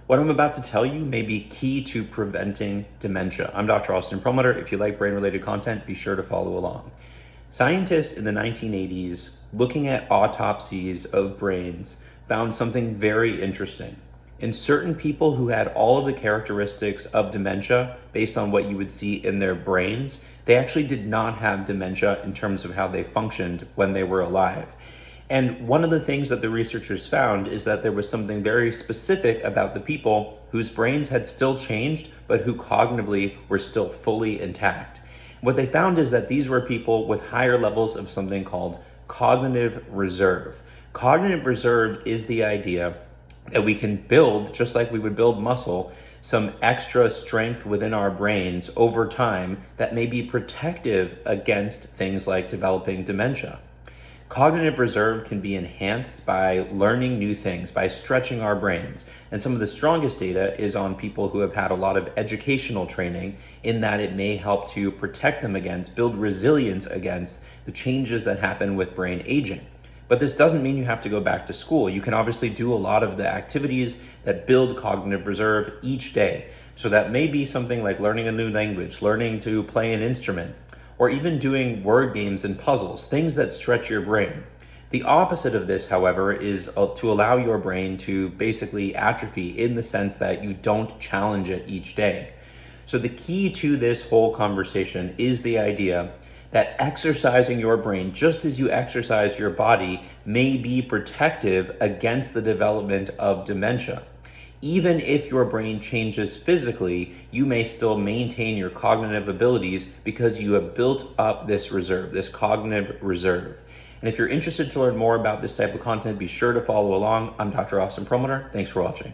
What I'm about to tell you may be key to preventing dementia. I'm Dr. Austin Perlmutter. If you like brain-related content, be sure to follow along. Scientists in the 1980s, looking at autopsies of brains, found something very interesting. In certain people who had all of the characteristics of dementia, based on what you would see in their brains, they actually did not have dementia in terms of how they functioned when they were alive. And one of the things that the researchers found is that there was something very specific about the people whose brains had still changed, but who cognitively were still fully intact. What they found is that these were people with higher levels of something called cognitive reserve. Cognitive reserve is the idea that we can build, just like we would build muscle, some extra strength within our brains over time that may be protective against things like developing dementia. Cognitive reserve can be enhanced by learning new things, by stretching our brains. And some of the strongest data is on people who have had a lot of educational training, in that it may help to protect them against, build resilience against the changes that happen with brain aging. But this doesn't mean you have to go back to school. You can obviously do a lot of the activities that build cognitive reserve each day. So that may be something like learning a new language, learning to play an instrument, or even doing word games and puzzles, things that stretch your brain. The opposite of this, however, is to allow your brain to basically atrophy, in the sense that you don't challenge it each day. So the key to this whole conversation is the idea that exercising your brain, just as you exercise your body, may be protective against the development of dementia. Even if your brain changes physically, you may still maintain your cognitive abilities because you have built up this reserve, this cognitive reserve. And if you're interested to learn more about this type of content, be sure to follow along. I'm Dr. Austin Perlmutter. Thanks for watching.